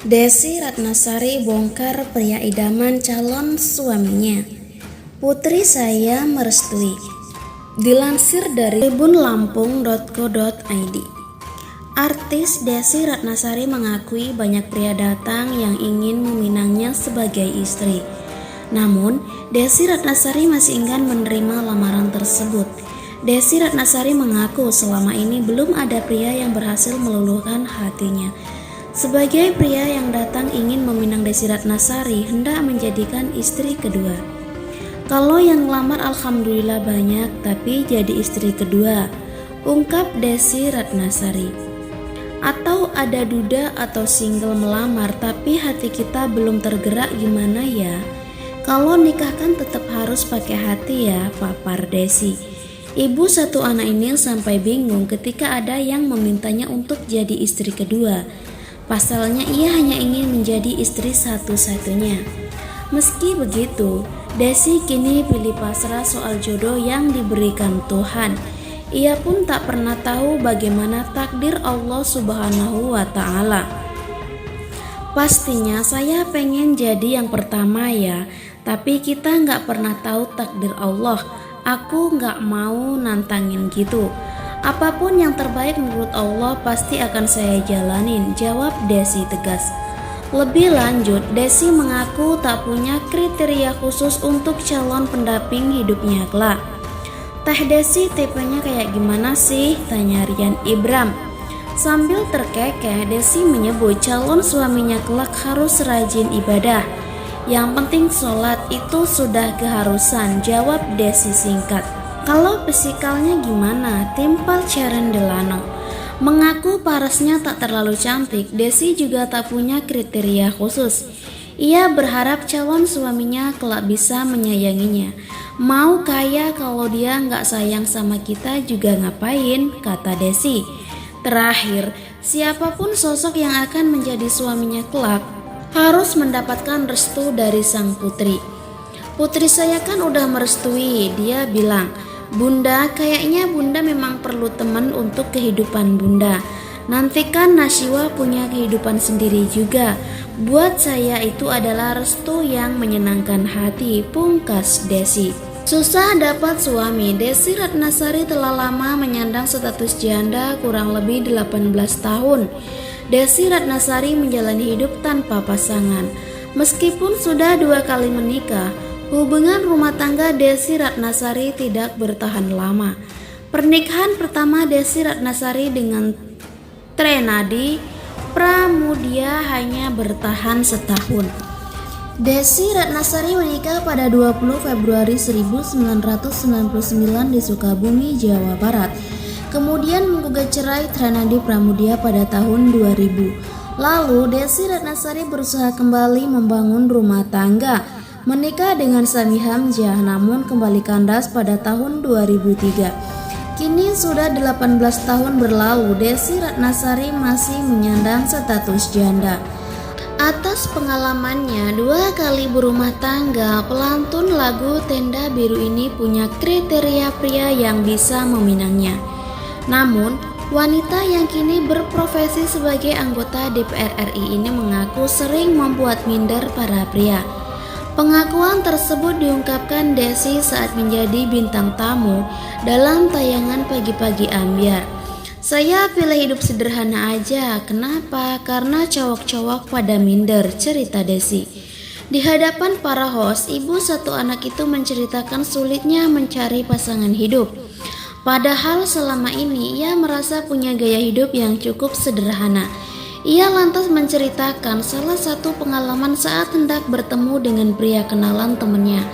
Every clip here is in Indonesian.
Desi Ratnasari bongkar pria idaman calon suaminya. Putri saya merestui. Dilansir dari tribunlampung.co.id. Artis Desi Ratnasari mengakui banyak pria datang yang ingin meminangnya sebagai istri. Namun, Desi Ratnasari masih enggan menerima lamaran tersebut. Desi Ratnasari mengaku selama ini belum ada pria yang berhasil meluluhkan hatinya. Sebagai pria yang datang ingin meminang Desi Ratnasari hendak menjadikan istri kedua. Kalau yang lamar alhamdulillah banyak, tapi jadi istri kedua, ungkap Desi Ratnasari. Atau ada duda atau single melamar tapi hati kita belum tergerak, gimana ya? Kalau nikah kan tetap harus pakai hati ya, papar Desi. Ibu satu anak ini sampai bingung ketika ada yang memintanya untuk jadi istri kedua. Pasalnya ia hanya ingin menjadi istri satu-satunya. Meski begitu, Desi kini pilih pasrah soal jodoh yang diberikan Tuhan. Ia pun tak pernah tahu bagaimana takdir Allah Subhanahu wa Ta'ala. Pastinya saya pengen jadi yang pertama ya, tapi kita nggak pernah tahu takdir Allah. Aku nggak mau nantangin gitu. Apapun yang terbaik menurut Allah pasti akan saya jalanin, jawab Desi tegas. Lebih lanjut, Desi mengaku tak punya kriteria khusus untuk calon pendamping hidupnya kelak. Teh Desi tipenya kayak gimana sih? Tanya Rian Ibram. Sambil terkekeh, Desi menyebut calon suaminya kelak harus rajin ibadah. Yang penting sholat itu sudah keharusan, jawab Desi singkat. Kalau psikalnya gimana? Timpal Sharon Delano. Mengaku parasnya tak terlalu cantik, Desi juga tak punya kriteria khusus. Ia berharap calon suaminya kelak bisa menyayanginya. Mau kaya kalau dia nggak sayang sama kita juga ngapain, kata Desi. Terakhir, siapapun sosok yang akan menjadi suaminya kelak harus mendapatkan restu dari sang putri. Putri saya kan udah merestui, dia bilang. Bunda, kayaknya Bunda memang perlu teman untuk kehidupan Bunda. Nanti kan Nashwa punya kehidupan sendiri juga. Buat saya itu adalah restu yang menyenangkan hati, pungkas Desi. Susah dapat suami. Desi Ratnasari telah lama menyandang status janda kurang lebih 18 tahun. Desi Ratnasari menjalani hidup tanpa pasangan. Meskipun sudah 2 kali menikah, hubungan rumah tangga Desi Ratnasari tidak bertahan lama. Pernikahan pertama Desi Ratnasari dengan Trenadi Pramudia hanya bertahan setahun. Desi Ratnasari menikah pada 20 Februari 1999 di Sukabumi, Jawa Barat. Kemudian menggugat cerai Trenadi Pramudia pada tahun 2000. Lalu Desi Ratnasari berusaha kembali membangun rumah tangga. Menikah dengan Sami Hamzah namun kembali kandas pada tahun 2003. Kini sudah 18 tahun berlalu, Desi Ratnasari masih menyandang status janda. Atas pengalamannya 2 kali berumah tangga, pelantun lagu Tenda Biru ini punya kriteria pria yang bisa meminangnya. Namun, wanita yang kini berprofesi sebagai anggota DPR RI ini mengaku sering membuat minder para pria. Pengakuan tersebut diungkapkan Desi saat menjadi bintang tamu dalam tayangan Pagi-Pagi Ambyar. Saya pilih hidup sederhana aja, kenapa? Karena cowok-cowok pada minder, cerita Desi. Di hadapan para host, ibu satu anak itu menceritakan sulitnya mencari pasangan hidup. Padahal selama ini ia merasa punya gaya hidup yang cukup sederhana. Ia lantas menceritakan salah satu pengalaman saat hendak bertemu dengan pria kenalan temannya.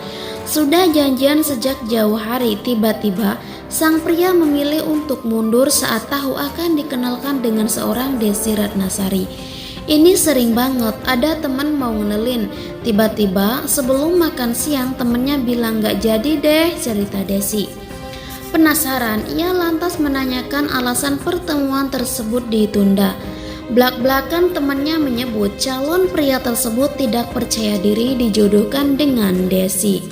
Sudah janjian sejak jauh hari, tiba-tiba sang pria memilih untuk mundur saat tahu akan dikenalkan dengan seorang Desi Ratnasari. Ini sering banget, ada teman mau ngenalin, tiba-tiba sebelum makan siang temennya bilang gak jadi deh, cerita Desi. Penasaran, ia lantas menanyakan alasan pertemuan tersebut ditunda. Blak-blakan temannya menyebut calon pria tersebut tidak percaya diri dijodohkan dengan Desi.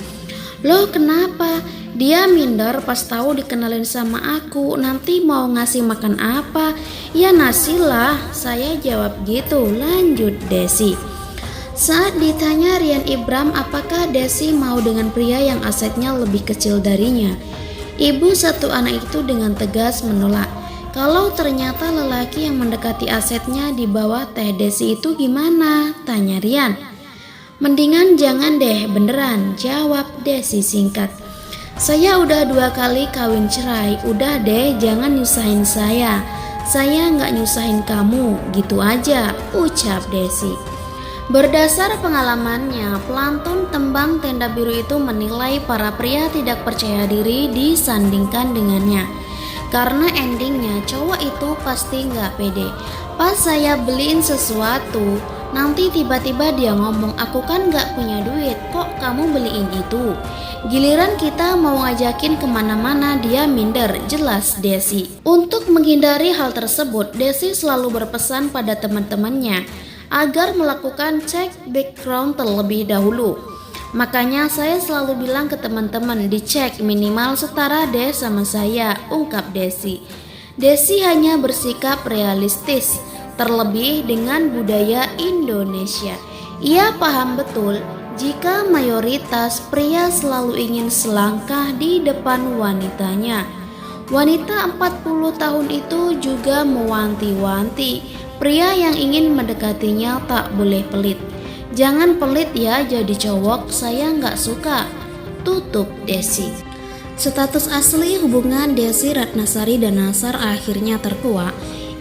Loh kenapa? Dia minder pas tahu dikenalin sama aku. Nanti mau ngasih makan apa? Ya nasi lah, saya jawab gitu. Lanjut Desi. Saat ditanya Rian Ibram apakah Desi mau dengan pria yang asetnya lebih kecil darinya, ibu satu anak itu dengan tegas menolak. Kalau ternyata lelaki yang mendekati asetnya di bawah Teh Desi itu gimana? Tanya Rian. Mendingan jangan deh, beneran, jawab Desi singkat. Saya udah 2 kali kawin cerai, udah deh jangan nyusahin saya nggak nyusahin kamu, gitu aja, ucap Desi. Berdasar pengalamannya, pelantun tembang Tenda Biru itu menilai para pria tidak percaya diri disandingkan dengannya. Karena endingnya cowok itu pasti nggak pede. Pas saya beliin sesuatu, nanti tiba-tiba dia ngomong, aku kan nggak punya duit, kok kamu beliin itu? Giliran kita mau ngajakin kemana-mana dia minder, jelas Desi. Untuk menghindari hal tersebut, Desi selalu berpesan pada teman-temannya agar melakukan cek background terlebih dahulu. Makanya saya selalu bilang ke teman-teman, dicek minimal setara deh sama saya, ungkap Desi. Desi hanya bersikap realistis, terlebih dengan budaya Indonesia. Ia paham betul jika mayoritas pria selalu ingin selangkah di depan wanitanya. Wanita 40 tahun itu juga mewanti-wanti pria yang ingin mendekatinya tak boleh pelit. Jangan pelit ya jadi cowok, saya nggak suka, tutup Desi. Status asli hubungan Desi Ratnasari dan Nasar akhirnya terkuak.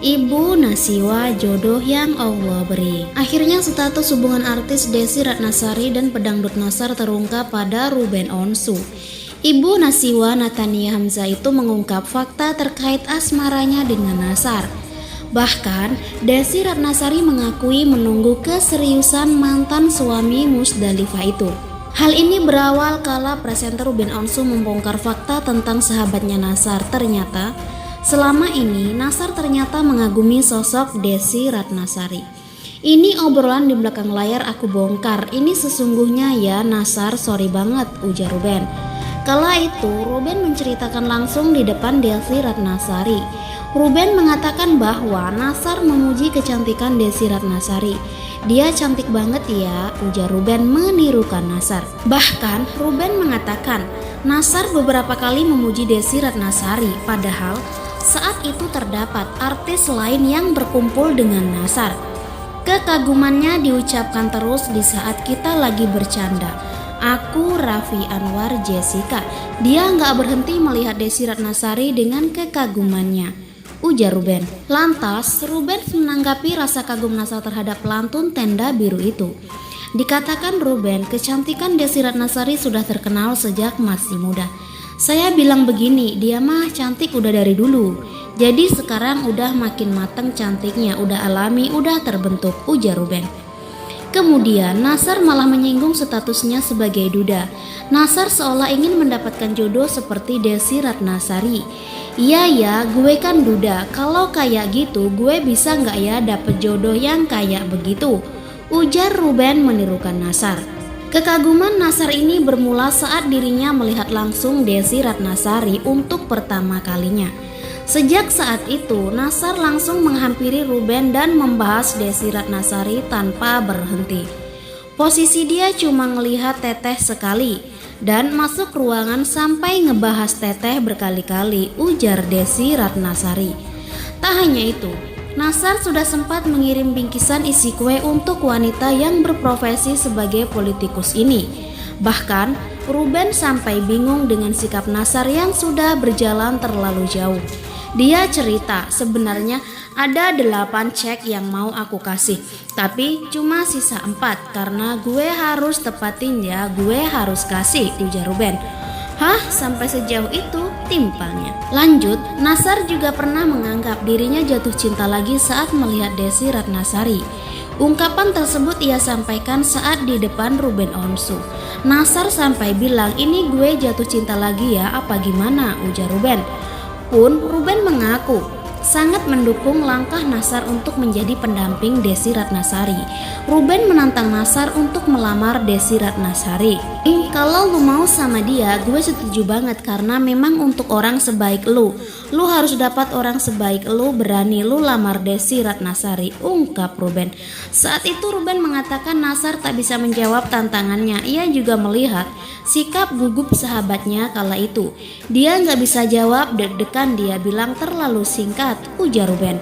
Ibu Nasiwa jodoh yang Allah beri. Akhirnya status hubungan artis Desi Ratnasari dan pedangdut Nasar terungkap pada Ruben Onsu. Ibu Nasiwa Natania Hamzah itu mengungkap fakta terkait asmaranya dengan Nasar. Bahkan Desi Ratnasari mengakui menunggu keseriusan mantan suami Musdalifah itu. Hal ini berawal kala presenter Ruben Onsu membongkar fakta tentang sahabatnya Nasar. Ternyata selama ini Nasar ternyata mengagumi sosok Desi Ratnasari. Ini obrolan di belakang layar aku bongkar. Ini sesungguhnya ya Nasar, sorry banget, ujar Ruben. Kala itu Ruben menceritakan langsung di depan Desi Ratnasari. Ruben mengatakan bahwa Nasar memuji kecantikan Desi Ratnasari. Dia cantik banget ya, ujar Ruben menirukan Nasar. Bahkan Ruben mengatakan Nasar beberapa kali memuji Desi Ratnasari, padahal saat itu terdapat artis lain yang berkumpul dengan Nasar. Kekagumannya diucapkan terus di saat kita lagi bercanda. Aku Raffi Anwar Jessica. Dia nggak berhenti melihat Desi Ratnasari dengan kekagumannya, ujar Ruben. Lantas Ruben menanggapi rasa kagum Nasar terhadap pelantun Tenda Biru itu. Dikatakan Ruben, kecantikan Desi Ratnasari sudah terkenal sejak masih muda. Saya bilang begini, dia mah cantik udah dari dulu. Jadi sekarang udah makin mateng cantiknya, udah alami, udah terbentuk, ujar Ruben. Kemudian Nasar malah menyinggung statusnya sebagai duda. Nasar seolah ingin mendapatkan jodoh seperti Desi Ratnasari. Iya ya, gue kan duda, kalau kayak gitu gue bisa gak ya dapet jodoh yang kayak begitu, ujar Ruben menirukan Nasar. Kekaguman Nasar ini bermula saat dirinya melihat langsung Desi Ratnasari untuk pertama kalinya. Sejak saat itu, Nasar langsung menghampiri Ruben dan membahas Desi Ratnasari tanpa berhenti. Posisi dia cuma ngelihat Teteh sekali dan masuk ruangan sampai ngebahas Teteh berkali-kali, ujar Desi Ratnasari. Tak hanya itu, Nasar sudah sempat mengirim bingkisan isi kue untuk wanita yang berprofesi sebagai politikus ini. Bahkan, Ruben sampai bingung dengan sikap Nasar yang sudah berjalan terlalu jauh. Dia cerita, sebenarnya ada 8 cek yang mau aku kasih, tapi cuma sisa 4 karena gue harus tepatin ya, gue harus kasih, ujar Ruben. Hah, sampai sejauh itu timpalnya. Lanjut, Nasar juga pernah menganggap dirinya jatuh cinta lagi saat melihat Desi Ratnasari. Ungkapan tersebut ia sampaikan saat di depan Ruben Onsu. Nasar sampai bilang, ini gue jatuh cinta lagi ya, apa gimana, ujar Ruben. Pun Ruben mengaku sangat mendukung langkah Nasar untuk menjadi pendamping Desi Ratnasari. Ruben menantang Nasar untuk melamar Desi Ratnasari. Kalau lu mau sama dia, gue setuju banget karena memang untuk orang sebaik lu harus dapat orang sebaik lu, berani lu lamar Desi Ratnasari, ungkap Ruben. Saat itu Ruben mengatakan Nasar tak bisa menjawab tantangannya. Ia juga melihat sikap gugup sahabatnya kala itu. Dia nggak bisa jawab, deg-degan, dia bilang terlalu singkat, ujar Ruben.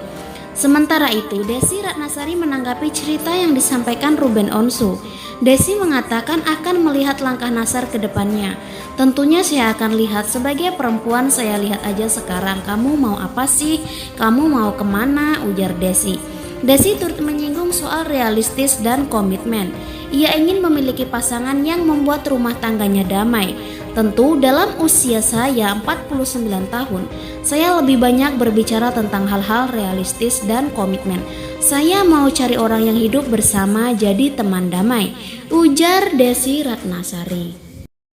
Sementara itu, Desi Ratnasari menanggapi cerita yang disampaikan Ruben Onsu. Desi mengatakan akan melihat langkah Nasar ke depannya. Tentunya saya akan lihat, sebagai perempuan saya lihat aja sekarang, kamu mau apa sih? Kamu mau kemana? Ujar Desi. Desi turut menyinggung soal realistis dan komitmen. Ia ingin memiliki pasangan yang membuat rumah tangganya damai. Tentu dalam usia saya 49 tahun, saya lebih banyak berbicara tentang hal-hal realistis dan komitmen. Saya mau cari orang yang hidup bersama, jadi teman damai, ujar Desi Ratnasari.